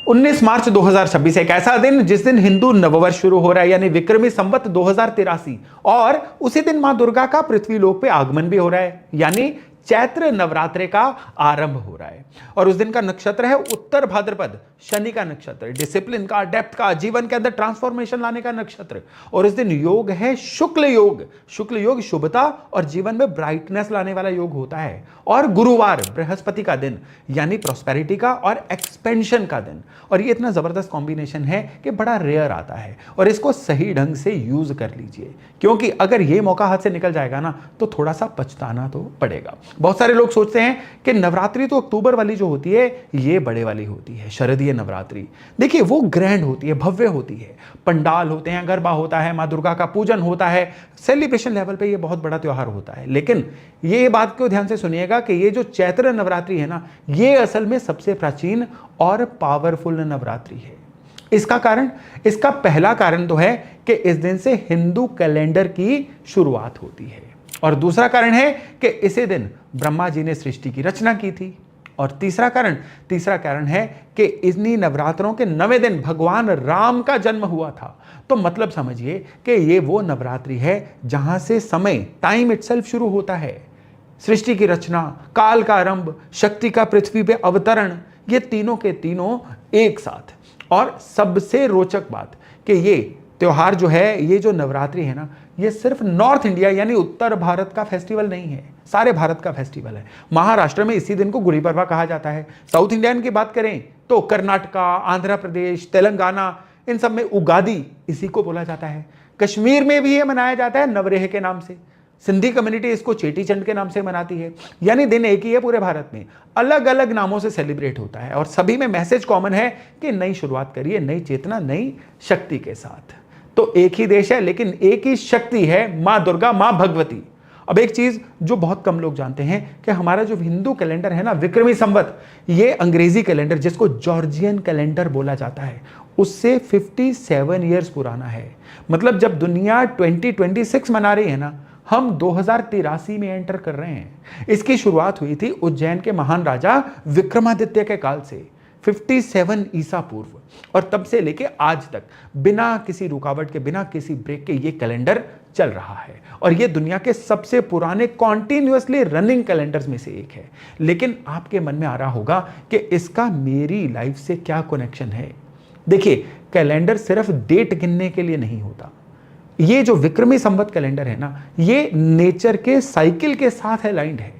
19 मार्च 2026 एक ऐसा दिन जिस दिन हिंदू नववर्ष शुरू हो रहा है, यानी विक्रमी संवत 2083, और उसी दिन मां दुर्गा का पृथ्वी लोक पे आगमन भी हो रहा है, यानी चैत्र नवरात्रे का आरंभ हो रहा है। और उस दिन का नक्षत्र है उत्तर भाद्रपद, शनि का नक्षत्र, डिसिप्लिन का, डेप्थ का, जीवन के अंदर ट्रांसफॉर्मेशन लाने का नक्षत्र। और इस दिन योग है शुक्ल योग। शुक्ल योग शुभता और जीवन में ब्राइटनेस लाने वाला योग होता है। और गुरुवार बृहस्पति का दिन, यानी प्रॉस्पेरिटी का और एक्सपेंशन का दिन। और ये इतना जबरदस्त कॉम्बिनेशन है कि बड़ा रेयर आता है, और इसको सही ढंग से यूज कर लीजिए, क्योंकि अगर ये मौका हाथ से निकल जाएगा ना तो थोड़ा सा पछताना तो पड़ेगा। बहुत सारे लोग सोचते हैं कि नवरात्रि तो अक्टूबर वाली जो होती है ये बड़े वाली होती है, शरदीय नवरात्रि। देखिए वो ग्रैंड होती है, भव्य होती है, पंडाल होते हैं, गरबा होता है, मां दुर्गा का पूजन होता है, सेलिब्रेशन लेवल पे ये बहुत बड़ा त्योहार होता है। लेकिन ये बात को ध्यान से सुनिएगा कि ये जो चैत्र नवरात्रि है ना, ये असल में सबसे प्राचीन और पावरफुल नवरात्रि है। इसका कारण, इसका पहला कारण तो है कि इस दिन से हिंदू कैलेंडर की शुरुआत होती है, और दूसरा कारण है कि इसी दिन ब्रह्मा जी ने सृष्टि की रचना की थी। और तीसरा कारण है कि इन्हीं नवरात्रों के 9वें दिन भगवान राम का जन्म हुआ था। तो मतलब समझिए कि ये वो नवरात्रि है जहां से समय, टाइम इटसेल्फ शुरू होता है। सृष्टि की रचना, काल का आरंभ, शक्ति का पृथ्वी पे अवतरण, ये तीनों के तीनों एक साथ। और सबसे रोचक बात कि ये त्योहार जो है, ये जो नवरात्रि है ना, ये सिर्फ नॉर्थ इंडिया यानी उत्तर भारत का फेस्टिवल नहीं है, सारे भारत का फेस्टिवल है। महाराष्ट्र में इसी दिन को गुड़ी पड़वा कहा जाता है। साउथ इंडियन की बात करें तो कर्नाटका, आंध्र प्रदेश, तेलंगाना, इन सब में उगादी इसी को बोला जाता है। कश्मीर में भी ये मनाया जाता है नवरेह के नाम से। सिंधी कम्युनिटी इसको चेटी चंड के नाम से मनाती है। यानी दिन एक ही है, पूरे भारत में अलग अलग नामों से सेलिब्रेट होता है, और सभी में मैसेज कॉमन है कि नई शुरुआत करिए, नई चेतना, नई शक्ति के साथ। तो एक ही देश है लेकिन एक ही शक्ति है, मां दुर्गा, मां भगवती। अब एक चीज जो बहुत कम लोग जानते हैं कि हमारा जो हिंदू कैलेंडर है ना, विक्रमी संवत, ये अंग्रेजी कैलेंडर जिसको जॉर्जियन कैलेंडर बोला जाता है, उससे 57 ईयर्स पुराना है। मतलब जब दुनिया 2026 मना रही है ना, हम 2083 में एंटर कर रहे हैं। इसकी शुरुआत हुई थी उज्जैन के महान राजा विक्रमादित्य के काल से, 57 ईसा पूर्व, और तब से लेके आज तक बिना किसी रुकावट के, बिना किसी ब्रेक के ये कैलेंडर चल रहा है। और ये दुनिया के सबसे पुराने कॉन्टिन्यूअसली रनिंग कैलेंडर्स में से एक है। लेकिन आपके मन में आ रहा होगा कि इसका मेरी लाइफ से क्या कनेक्शन है। देखिए, कैलेंडर सिर्फ डेट गिनने के लिए नहीं होता। ये जो विक्रमी संवत कैलेंडर है ना, ये नेचर के साइकिल के साथ अलाइंड है।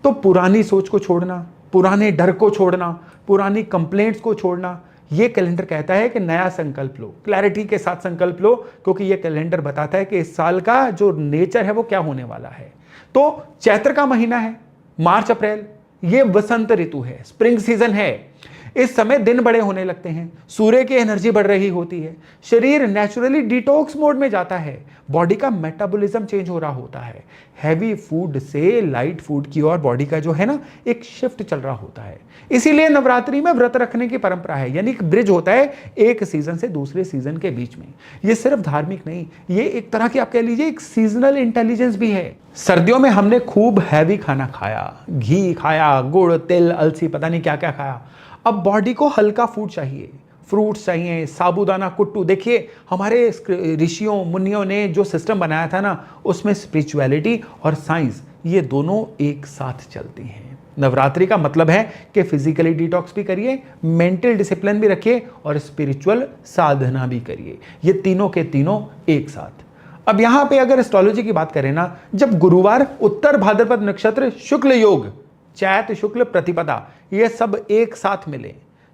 तो पुरानी सोच को छोड़ना, पुराने डर को छोड़ना, पुरानी कंप्लेंट्स को छोड़ना, ये कैलेंडर कहता है कि नया संकल्प लो, क्लैरिटी के साथ संकल्प लो, क्योंकि ये कैलेंडर बताता है कि इस साल का जो नेचर है वो क्या होने वाला है। तो चैत्र का महीना है, मार्च अप्रैल, ये वसंत ऋतु है, स्प्रिंग सीजन है। इस समय दिन बड़े होने लगते हैं, सूर्य की एनर्जी बढ़ रही होती है, शरीर नेचुरली डिटॉक्स मोड में जाता है, बॉडी का मेटाबॉलिज्म चेंज हो रहा होता है, हैवी फूड से लाइट फूड की ओर बॉडी का जो है ना एक शिफ्ट चल रहा होता है। इसीलिए नवरात्रि में व्रत रखने की परंपरा है, यानी एक ब्रिज होता है एक सीजन से दूसरे सीजन के बीच में। ये सिर्फ धार्मिक नहीं, ये एक तरह की आप कह लीजिए एक सीजनल इंटेलिजेंस भी है। सर्दियों में हमने खूब हैवी खाना खाया, घी खाया, गुड़, तिल, अलसी, पता नहीं क्या क्या खाया। अब बॉडी को हल्का फूड चाहिए, फ्रूट्स चाहिए, साबूदाना, कुट्टू। देखिए हमारे ऋषियों मुनियों ने जो सिस्टम बनाया था ना, उसमें स्पिरिचुअलिटी और साइंस ये दोनों एक साथ चलती हैं। नवरात्रि का मतलब है कि फिजिकली डिटॉक्स भी करिए, मेंटल डिसिप्लिन भी रखिए और स्पिरिचुअल साधना भी करिए। ये तीनों के तीनों एक साथ। अब यहां पे अगर एस्ट्रोलॉजी की बात करें ना, जब गुरुवार, उत्तर भाद्रपद नक्षत्र, शुक्ल योग, चैत शुक्ल प्रतिपदा, ये सब एक साथ मिले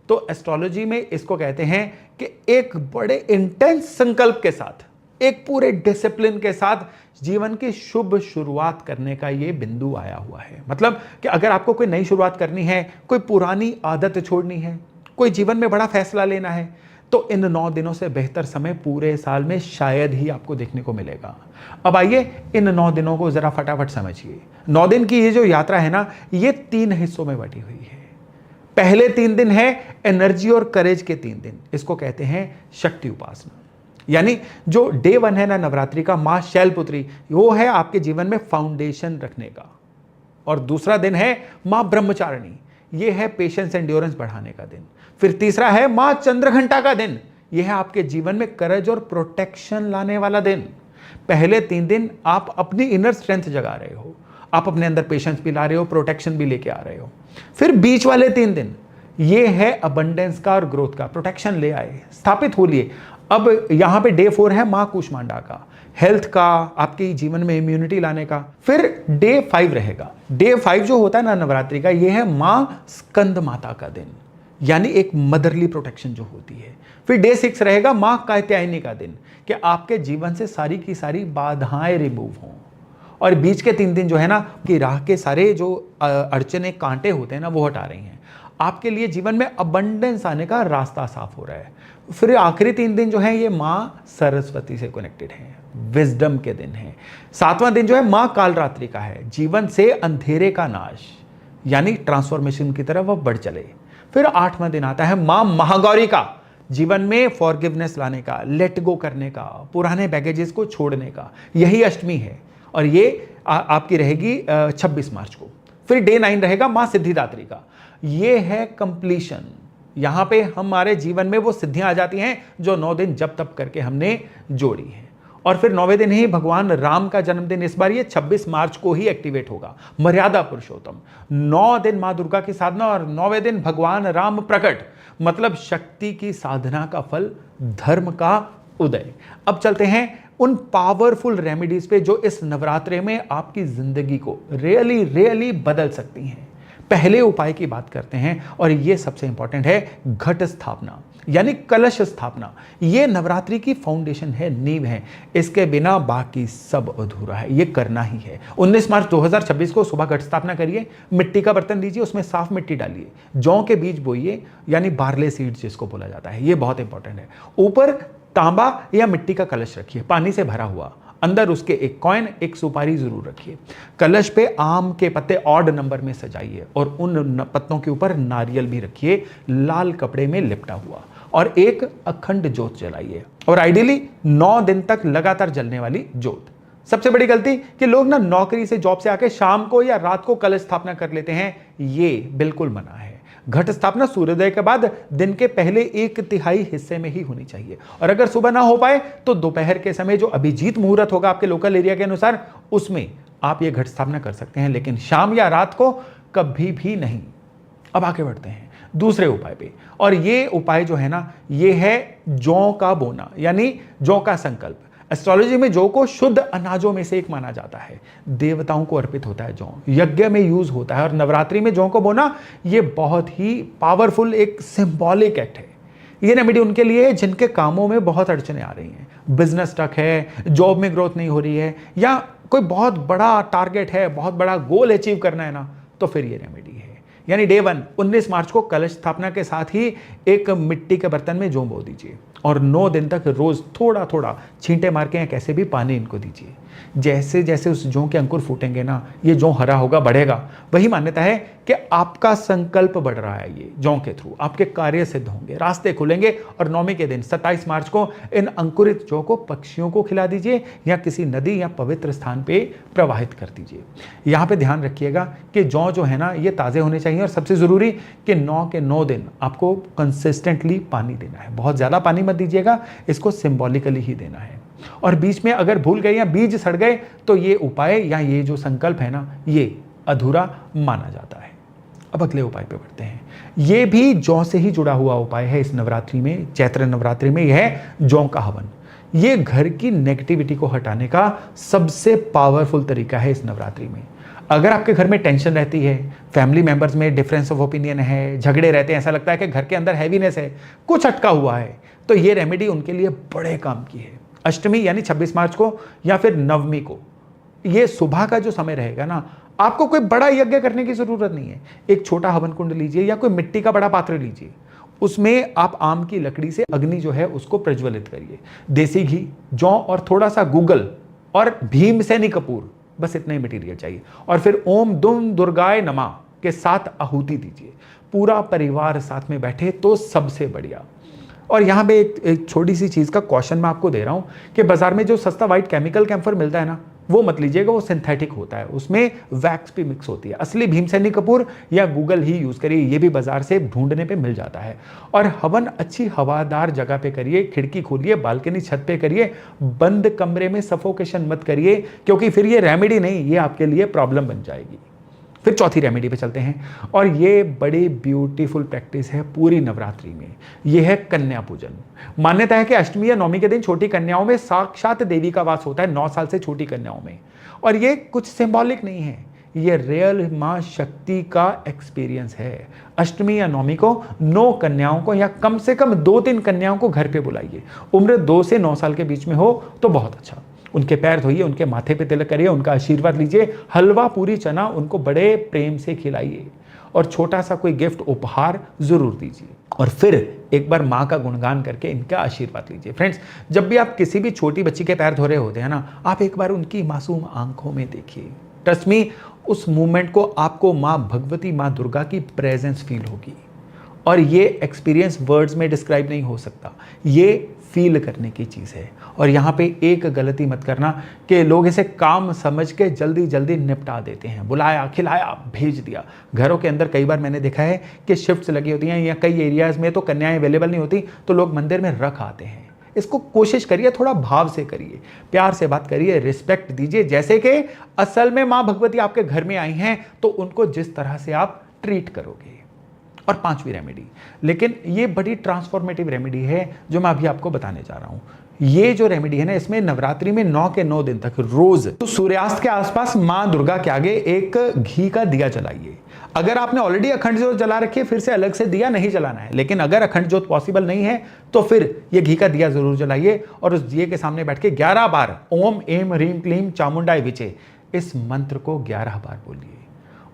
तो एस्ट्रोलॉजी में इसको कहते हैं कि एक बड़े इंटेंस संकल्प के साथ, एक पूरे डिसिप्लिन के साथ जीवन की शुभ शुरुआत करने का ये बिंदु आया हुआ है। मतलब कि अगर आपको कोई नई शुरुआत करनी है, कोई पुरानी आदत छोड़नी है, कोई जीवन में बड़ा फैसला लेना है, तो इन 9 दिनों से बेहतर समय पूरे साल में शायद ही आपको देखने को मिलेगा। अब आइए इन 9 दिनों को जरा फटाफट समझिए। 9 दिन की ये जो यात्रा है ना, ये 3 हिस्सों में बटी हुई है। पहले 3 दिन है एनर्जी और करेज के 3 दिन, इसको कहते हैं शक्ति उपासना। यानी जो डे 1 है ना नवरात्रि का, मां शैलपुत्री, वो है आपके जीवन में फाउंडेशन रखने का। और दूसरा दिन है मां ब्रह्मचारिणी, ये है पेशेंस एंड्योरेंस बढ़ाने का दिन। फिर तीसरा है मां चंद्रघंटा का दिन। यह है आपके जीवन में करेज और प्रोटेक्शन लाने वाला दिन। पहले 3 दिन आप अपनी इनर स्ट्रेंथ जगा रहे हो, आप अपने अंदर पेशेंस भी ला रहे हो, प्रोटेक्शन भी लेके आ रहे हो। फिर बीच वाले 3 दिन ये है अबंडेंस का और ग्रोथ का, प्रोटेक्शन ले आए, स्थापित हो लिए। अब यहां पे डे 4 है मां कूष्मांडा का, हेल्थ का, आपके जीवन में इम्यूनिटी लाने का। फिर डे 5 रहेगा। डे 5 जो होता है ना नवरात्रि का, ये है मां स्कंद माता का दिन, यानी एक मदरली प्रोटेक्शन जो होती है। फिर डे 6 रहेगा मां कात्यायनी का दिन, कि आपके जीवन से सारी की सारी बाधाएं रिमूव हों। और बीच के 3 दिन जो है ना, कि राह के सारे जो अड़चने कांटे होते हैं ना, वो हटा रही हैं। आपके लिए जीवन में अबंडेंस आने का रास्ता साफ हो रहा है। फिर आखिरी 3 दिन जो है ये मां सरस्वती से कनेक्टेड है, विजडम के दिन है। 7वां दिन जो है मां कालरात्रि का है, जीवन से अंधेरे का नाश, यानी ट्रांसफॉर्मेशन की तरफ वह बढ़ चले। फिर 8वां दिन आता है मां महागौरी का, जीवन में फॉरगिवनेस लाने का, लेट गो करने का, पुराने बैगेजेस को छोड़ने का। यही अष्टमी है और ये आपकी रहेगी 26 मार्च को। फिर डे 9 रहेगा मां सिद्धिदात्री का, ये है कंप्लीशन। यहां पे हमारे जीवन में वो सिद्धियां आ जाती हैं जो 9 दिन जब तब करके हमने जोड़ी हैं। और फिर 9वें दिन ही भगवान राम का जन्मदिन, इस बार ये 26 मार्च को ही एक्टिवेट होगा, मर्यादा पुरुषोत्तम। 9 दिन मां दुर्गा की साधना और 9वें दिन भगवान राम प्रकट, मतलब शक्ति की साधना का फल, धर्म का उदय। अब चलते हैं उन पावरफुल रेमेडीज पे जो इस नवरात्रे में आपकी जिंदगी को रियली बदल सकती हैं। पहले उपाय की बात करते हैं और ये सबसे इंपॉर्टेंट है, घट स्थापना यानी कलश स्थापना। ये नवरात्रि की फाउंडेशन है, नींव है। इसके बिना बाकी सब अधूरा है, ये करना ही है। 19 मार्च 2026 को सुबह घट स्थापना करिए, मिट्टी का बर्तन लीजिए, उसमें साफ मिट्टी डालिए, जौ के बीज बोइए, यानी बार्ले सीड्स जिसको बोला जाता है, ये बहुत इंपॉर्टेंट है। ऊपर तांबा या मिट्टी का कलश रखिए, पानी से भरा हुआ, अंदर उसके एक कॉइन, एक सुपारी जरूर रखिए। कलश पे आम के पत्ते ऑड नंबर में सजाइए और उन पत्तों के ऊपर नारियल भी रखिए, लाल कपड़े में लिपटा हुआ, और एक अखंड ज्योत जलाइए, और आइडियली 9 दिन तक लगातार जलने वाली ज्योत। सबसे बड़ी गलती कि लोग ना नौकरी से, जॉब से आके शाम को या रात को कलश स्थापना कर लेते हैं, ये बिल्कुल मना है। घट स्थापना सूर्योदय के बाद दिन के पहले 1/3 हिस्से में ही होनी चाहिए, और अगर सुबह ना हो पाए तो दोपहर के समय जो अभिजीत मुहूर्त होगा आपके लोकल एरिया के अनुसार, उसमें आप ये घट स्थापना कर सकते हैं, लेकिन शाम या रात को कभी भी नहीं। अब आगे बढ़ते हैं दूसरे उपाय पे, और ये उपाय जो है ना, ये है जौ का बोना, यानी जौ का संकल्प। एस्ट्रोलॉजी में जौ को शुद्ध अनाजों में से एक माना जाता है, देवताओं को अर्पित होता है जौ, यज्ञ में यूज होता है, और नवरात्रि में जौ को बोना ये बहुत ही पावरफुल एक सिंबॉलिक एक्ट है। ये रेमेडी उनके लिए है जिनके कामों में बहुत अड़चने आ रही हैं, बिजनेस स्टक है, जॉब में ग्रोथ नहीं हो रही है, या कोई बहुत बड़ा टारगेट है, बहुत बड़ा गोल अचीव करना है ना, तो फिर ये रेमेडी है। यानी डे 1 19 मार्च को कलश स्थापना के साथ ही एक मिट्टी के बर्तन में जौ बो दीजिए, और 9 दिन तक रोज थोड़ा थोड़ा छींटे मार के या कैसे भी पानी इनको दीजिए। जैसे जैसे उस जौ के अंकुर फूटेंगे ना, ये जौ हरा होगा, बढ़ेगा। वही मान्यता है कि आपका संकल्प बढ़ रहा है, ये जौ के थ्रू आपके कार्य सिद्ध होंगे, रास्ते खुलेंगे। और 9वीं के दिन 27 मार्च को इन अंकुरित जौ को पक्षियों को खिला दीजिए, या किसी नदी या पवित्र स्थान पे प्रवाहित कर दीजिए। यहाँ पे ध्यान रखिएगा कि जौ जो है ना, ये ताज़े होने चाहिए, और सबसे ज़रूरी कि 9 के 9 दिन आपको कंसिस्टेंटली पानी देना है। बहुत ज़्यादा पानी मत दीजिएगा, इसको सिंबॉलिकली ही देना है। और बीच में अगर भूल गए या बीज सड़ गए तो ये उपाय या ये जो संकल्प है ना, ये अधूरा माना जाता है। अब अगले उपाय पे बढ़ते हैं। ये भी जौ से ही जुड़ा हुआ उपाय है इस नवरात्रि में, चैत्र नवरात्रि में। यह है जौ का हवन। ये घर की नेगेटिविटी को हटाने का सबसे पावरफुल तरीका है इस नवरात्रि में। अगर आपके घर में टेंशन रहती है, फैमिली मेंबर्स में डिफरेंस ऑफ ओपिनियन है, झगड़े रहते हैं, ऐसा लगता है कि घर के अंदर हैवीनेस है, कुछ अटका हुआ है, तो ये रेमेडी उनके लिए बड़े काम की है। अष्टमी यानी 26 मार्च को या फिर नवमी को, ये सुबह का जो समय रहेगा ना, आपको कोई बड़ा यज्ञ करने की जरूरत नहीं है। एक छोटा हवन कुंड लीजिए या कोई मिट्टी का बड़ा पात्र लीजिए, उसमें आप आम की लकड़ी से अग्नि जो है उसको प्रज्वलित करिए। देसी घी, जौ और थोड़ा सा गूगल और भीमसेनी कपूर, बस इतना ही मटेरियल चाहिए। और फिर ओम दुम दुर्गाय नमः के साथ आहुति दीजिए। पूरा परिवार साथ में बैठे तो सबसे बढ़िया। और यहाँ पे एक छोटी सी चीज़ का क्वेश्चन मैं आपको दे रहा हूँ कि बाजार में जो सस्ता वाइट केमिकल कैम्फर मिलता है ना, वो मत लीजिएगा, वो सिंथेटिक होता है, उसमें वैक्स भी मिक्स होती है। असली भीमसेनी कपूर या गूगल ही यूज करिए, ये भी बाजार से ढूंढने पे मिल जाता है। और हवन अच्छी हवादार जगह पे करिए, खिड़की खोलिए, बालकनी छत पे करिए, बंद कमरे में सफोकेशन मत करिए, क्योंकि फिर ये रेमेडी नहीं, ये आपके लिए प्रॉब्लम बन जाएगी। फिर चौथी रेमेडी पे चलते हैं, और ये बड़ी ब्यूटीफुल प्रैक्टिस है पूरी नवरात्रि में, ये है कन्या पूजन। मान्यता है कि अष्टमी या नवमी के दिन छोटी कन्याओं में साक्षात देवी का वास होता है, 9 साल से छोटी कन्याओं में। और ये कुछ सिंबॉलिक नहीं है, ये रियल मां शक्ति का एक्सपीरियंस है। अष्टमी या नवमी को 9 कन्याओं को या कम से कम 2-3 कन्याओं को घर पे बुलाइए। उम्र 2 से 9 साल के बीच में हो तो बहुत अच्छा। उनके पैर धोइए, उनके माथे पे तिलक करिए, उनका आशीर्वाद लीजिए, हलवा पूरी चना उनको बड़े प्रेम से खिलाइए, और छोटा सा कोई गिफ्ट उपहार जरूर दीजिए। और फिर एक बार माँ का गुणगान करके इनका आशीर्वाद लीजिए। फ्रेंड्स, जब भी आप किसी भी छोटी बच्ची के पैर धो रहे होते हैं ना, आप एक बार उनकी मासूम आंखों में देखिए। ट्रस्ट मी, उस मोमेंट को आपको माँ भगवती, माँ दुर्गा की प्रेजेंस फील होगी। और ये एक्सपीरियंस वर्ड्स में डिस्क्राइब नहीं हो सकता, ये फील करने की चीज़ है। और यहाँ पे एक गलती मत करना कि लोग इसे काम समझ के जल्दी जल्दी निपटा देते हैं, बुलाया, खिलाया, भेज दिया। घरों के अंदर कई बार मैंने देखा है कि शिफ्ट्स लगी होती हैं, या कई एरियाज़ में तो कन्याएं अवेलेबल नहीं होती, तो लोग मंदिर में रख आते हैं। इसको कोशिश करिए, थोड़ा भाव से करिए, प्यार से बात करिए, रिस्पेक्ट दीजिए, जैसे कि असल में माँ भगवती आपके घर में आई हैं तो उनको जिस तरह से आप ट्रीट करोगे। और 5वीं रेमेडी, लेकिन ये बड़ी ट्रांसफॉर्मेटिव रेमेडी है जो मैं अभी आपको बताने जा रहा हूं। ये जो रेमेडी है ना, इसमें नवरात्रि में 9 के 9 दिन तक रोज तो सूर्यास्त के आसपास मां दुर्गा के आगे एक घी का दिया जलाइए। अगर आपने ऑलरेडी अखंड ज्योत जला रखी है, फिर से अलग से दिया नहीं जलाना है। लेकिन अगर अखंड ज्योत पॉसिबल नहीं है तो फिर ये घी का दिया जरूर जलाइए, और उस दिए के सामने बैठ के 11 बार ओम एम ह्रीम क्लीम चामुंडाय विचे इस मंत्र को 11 बार बोलिए।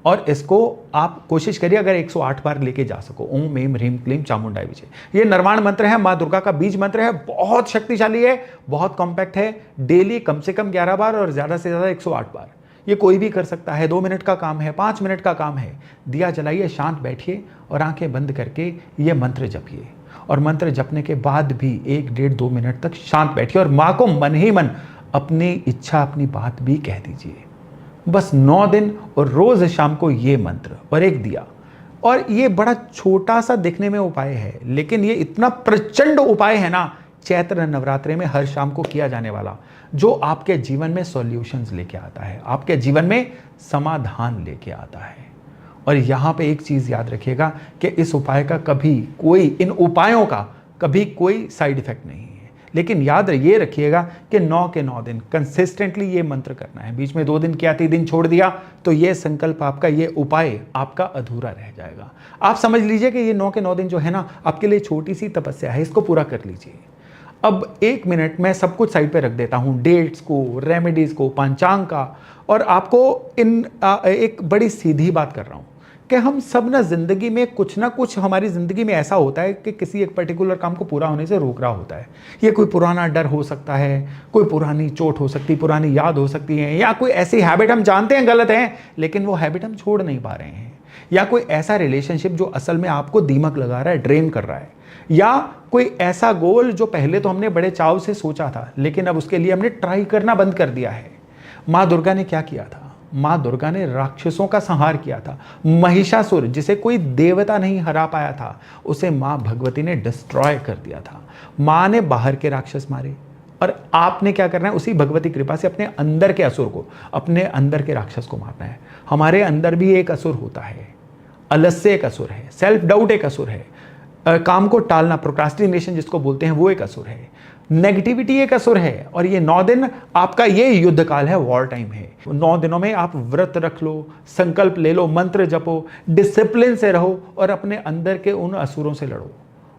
और इसको आप कोशिश करिए अगर 108 बार लेके जा सको, ओम एम ह्रीम क्लीम चामुंडाय विचे। ये निर्वाण मंत्र है, माँ दुर्गा का बीज मंत्र है, बहुत शक्तिशाली है, बहुत कॉम्पैक्ट है। डेली कम से कम 11 बार और ज्यादा से ज्यादा 108 बार, ये कोई भी कर सकता है। 2 मिनट का काम है, 5 मिनट का काम है। दिया जलाइए, शांत बैठिए और आंखें बंद करके ये मंत्र जपिए। और मंत्र जपने के बाद भी 1-1.5-2 मिनट तक शांत बैठिए और माँ को मन ही मन अपनी इच्छा, अपनी बात भी कह दीजिए। बस 9 दिन और रोज शाम को ये मंत्र और एक दिया। और ये बड़ा छोटा सा दिखने में उपाय है, लेकिन ये इतना प्रचंड उपाय है ना, चैत्र नवरात्रि में हर शाम को किया जाने वाला, जो आपके जीवन में सॉल्यूशंस लेके आता है, आपके जीवन में समाधान लेके आता है। और यहां पे एक चीज याद रखिएगा कि इस उपाय का कभी कोई, इन उपायों का कभी कोई साइड इफेक्ट नहीं है। लेकिन याद ये रखिएगा कि 9 के 9 दिन कंसिस्टेंटली ये मंत्र करना है। बीच में 2 दिन किया, 3 दिन छोड़ दिया तो ये संकल्प आपका, ये उपाय आपका अधूरा रह जाएगा। आप समझ लीजिए कि ये 9 के 9 दिन जो है ना, आपके लिए छोटी सी तपस्या है, इसको पूरा कर लीजिए। अब 1 मिनट में सब कुछ साइड पे रख देता हूँ, डेट्स को, रेमेडीज को, पंचांग का, और आपको एक बड़ी सीधी बात कर रहा हूँ कि हम सब ना जिंदगी में कुछ ना कुछ, हमारी जिंदगी में ऐसा होता है कि किसी एक पर्टिकुलर काम को पूरा होने से रोक रहा होता है। ये कोई पुराना डर हो सकता है, कोई पुरानी चोट हो सकती है, पुरानी याद हो सकती है, या कोई ऐसी हैबिट हम जानते हैं गलत है लेकिन वो हैबिट हम छोड़ नहीं पा रहे हैं, या कोई ऐसा रिलेशनशिप जो असल में आपको दीमक लगा रहा है, ड्रेन कर रहा है, या कोई ऐसा गोल जो पहले तो हमने बड़े चाव से सोचा था लेकिन अब उसके लिए हमने ट्राई करना बंद कर दिया है। माँ दुर्गा ने क्या किया था? माँ दुर्गा ने राक्षसों का संहार किया था। महिषासुर, जिसे कोई देवता नहीं हरा पाया था, उसे माँ भगवती ने डिस्ट्रॉय कर दिया था। माँ ने बाहर के राक्षस मारे, और आपने क्या करना है? उसी भगवती कृपा से अपने अंदर के असुर को, अपने अंदर के राक्षस को मारना है। हमारे अंदर भी एक असुर होता है, आलस्य एक असुर है, सेल्फ डाउट एक असुर है, काम को टालना, प्रोक्रास्टिनेशन जिसको बोलते हैं, वो एक असुर है, नेगेटिविटी एक असुर है। और ये 9 दिन आपका ये युद्ध काल है, वॉर टाइम है। 9 दिनों में आप व्रत रख लो, संकल्प ले लो, मंत्र जपो, डिसिप्लिन से रहो और अपने अंदर के उन असुरों से लड़ो।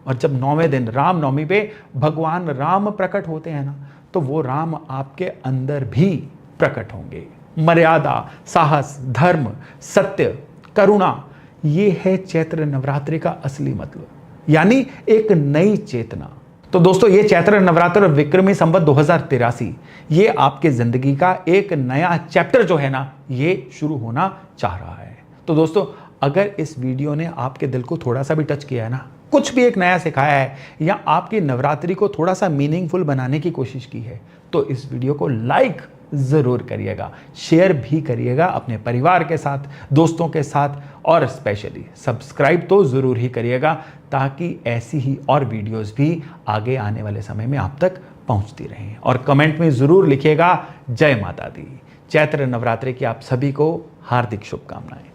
और जब 9वें दिन रामनवमी पे भगवान राम प्रकट होते हैं ना, तो वो राम आपके अंदर भी प्रकट होंगे। मर्यादा, साहस, धर्म, सत्य, करुणा, ये है चैत्र नवरात्रि का असली मतलब, यानी एक नई चेतना। तो दोस्तों, ये चैत्र नवरात्र और विक्रमी संवत 2083, ये आपके जिंदगी का एक नया चैप्टर जो है ना, ये शुरू होना चाह रहा है। तो दोस्तों, अगर इस वीडियो ने आपके दिल को थोड़ा सा भी टच किया है ना, कुछ भी एक नया सिखाया है, या आपकी नवरात्रि को थोड़ा सा मीनिंगफुल बनाने की कोशिश की है, तो इस वीडियो को लाइक ज़रूर करिएगा, शेयर भी करिएगा अपने परिवार के साथ, दोस्तों के साथ, और स्पेशली सब्सक्राइब तो ज़रूर ही करिएगा ताकि ऐसी ही और वीडियोस भी आगे आने वाले समय में आप तक पहुंचती रहें। और कमेंट में ज़रूर लिखिएगा जय माता दी। चैत्र नवरात्रि की आप सभी को हार्दिक शुभकामनाएं।